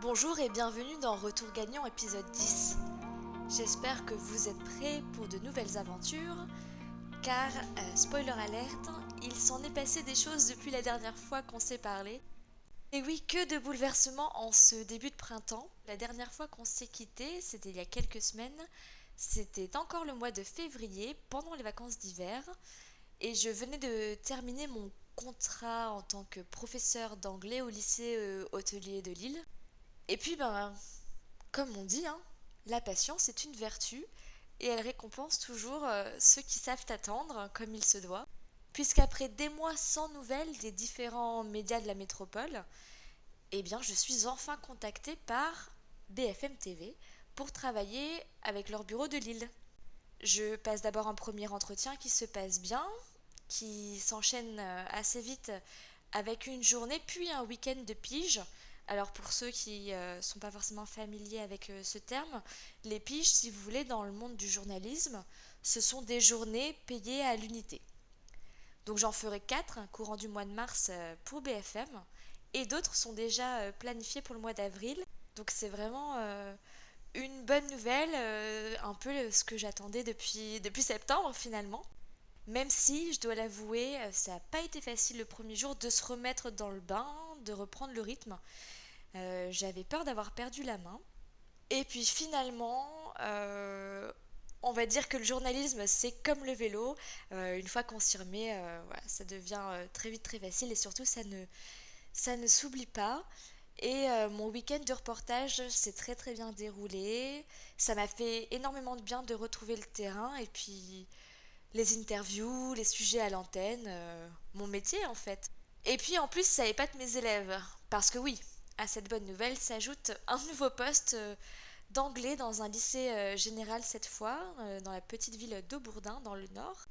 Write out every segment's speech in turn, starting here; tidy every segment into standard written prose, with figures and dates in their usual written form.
Bonjour et bienvenue dans Retour Gagnant épisode 10. J'espère que vous êtes prêts pour de nouvelles aventures, car, spoiler alerte, il s'en est passé des choses depuis la dernière fois qu'on s'est parlé. Et oui, que de bouleversements en ce début de printemps. La dernière fois qu'on s'est quitté, c'était il y a quelques semaines. C'était encore le mois de février, pendant les vacances d'hiver, et je venais de terminer mon contrat en tant que professeur d'anglais au lycée hôtelier de Lille. Et puis, comme on dit, hein, la patience est une vertu et elle récompense toujours ceux qui savent attendre comme il se doit. Puisqu'après des mois sans nouvelles des différents médias de la métropole, eh bien, je suis enfin contactée par BFM TV pour travailler avec leur bureau de Lille. Je passe d'abord un premier entretien qui se passe bien, qui s'enchaîne assez vite avec une journée puis un week-end de pige. Alors pour ceux qui sont pas forcément familiers avec ce terme, les piges, si vous voulez, dans le monde du journalisme, ce sont des journées payées à l'unité. Donc j'en ferai 4 courant du mois de mars pour BFM et d'autres sont déjà planifiées pour le mois d'avril. Donc c'est vraiment une bonne nouvelle, un peu ce que j'attendais depuis septembre finalement. Même si, je dois l'avouer, ça n'a pas été facile le premier jour de se remettre dans le bain, de reprendre le rythme. J'avais peur d'avoir perdu la main. Et puis finalement, on va dire que le journalisme, c'est comme le vélo. Une fois qu'on s'y remet, voilà, ça devient très vite très facile et surtout, ça ne s'oublie pas. Et mon week-end de reportage s'est très très bien déroulé. Ça m'a fait énormément de bien de retrouver le terrain et puis les interviews, les sujets à l'antenne, mon métier en fait. Et puis en plus, ça épate mes élèves. Parce que oui, à cette bonne nouvelle s'ajoute un nouveau poste d'anglais dans un lycée général cette fois, dans la petite ville d'Aubourdin, dans le nord.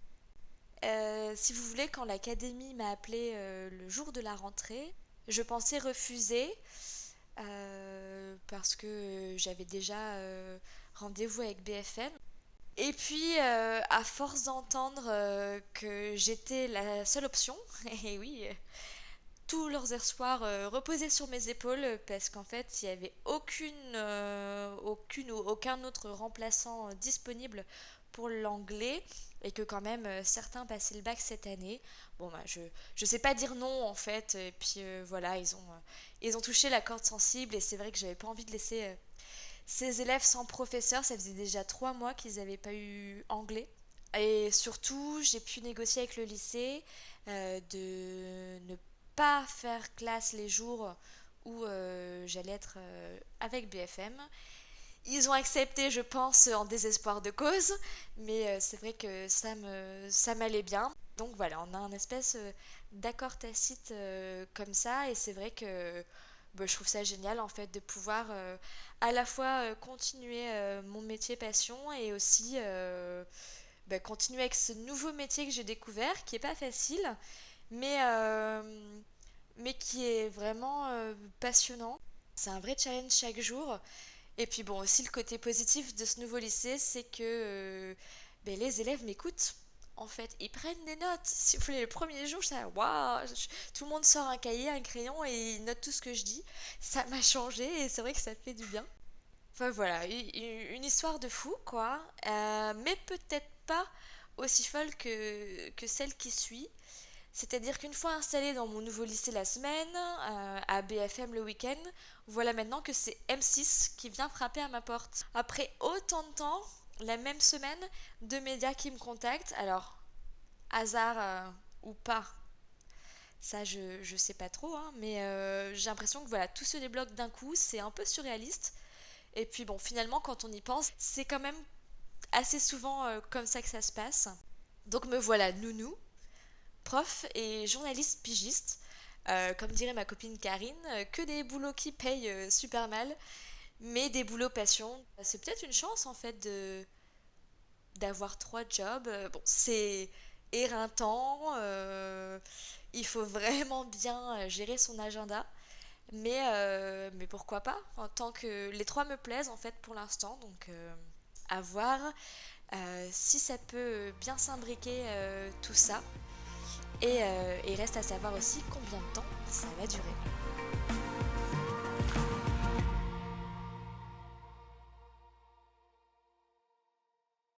Si vous voulez, quand l'académie m'a appelé le jour de la rentrée, je pensais refuser parce que j'avais déjà rendez-vous avec BFM. Et puis, à force d'entendre que j'étais la seule option, et oui, tous leurs espoirs reposaient sur mes épaules parce qu'en fait, il n'y avait aucune ou aucun autre remplaçant disponible pour l'anglais et que quand même certains passaient le bac cette année. Bon, je sais pas dire non en fait. Et puis voilà, ils ont touché la corde sensible et c'est vrai que j'avais pas envie de laisser ces élèves sans professeur. Ça faisait déjà 3 mois qu'ils n'avaient pas eu anglais. Et surtout, j'ai pu négocier avec le lycée de ne pas faire classe les jours où j'allais être avec BFM. Ils ont accepté, je pense, en désespoir de cause, mais c'est vrai que ça m'allait bien. Donc voilà, on a un espèce d'accord tacite comme ça, et c'est vrai que je trouve ça génial en fait de pouvoir à la fois continuer mon métier passion et aussi continuer avec ce nouveau métier que j'ai découvert, qui est pas facile, mais, mais qui est vraiment passionnant. C'est un vrai challenge chaque jour. Et puis bon, aussi le côté positif de ce nouveau lycée, c'est que les élèves m'écoutent. En fait, ils prennent des notes. Si vous voulez, le premier jour, j'étais là, waouh, tout le monde sort un cahier, un crayon et ils notent tout ce que je dis. Ça m'a changé et c'est vrai que ça fait du bien. Enfin voilà, une histoire de fou, quoi. Mais peut-être pas aussi folle que celle qui suit. C'est-à-dire qu'une fois installée dans mon nouveau lycée la semaine, à BFM le week-end, voilà maintenant que c'est M6 qui vient frapper à ma porte. Après autant de temps, la même semaine, deux médias qui me contactent. Alors, hasard ou pas, ça je sais pas trop, hein, mais j'ai l'impression que voilà, tout se débloque d'un coup, c'est un peu surréaliste. Et puis bon, finalement, quand on y pense, c'est quand même assez souvent comme ça que ça se passe. Donc me voilà nounou, prof et journaliste pigiste. Comme dirait ma copine Karine, que des boulots qui payent super mal, mais des boulots passion. C'est peut-être une chance en fait d'avoir 3 jobs. Bon, c'est éreintant, il faut vraiment bien gérer son agenda, mais pourquoi pas, en tant que les trois me plaisent en fait pour l'instant, donc à voir si ça peut bien s'imbriquer tout ça. Et il reste à savoir aussi combien de temps ça va durer.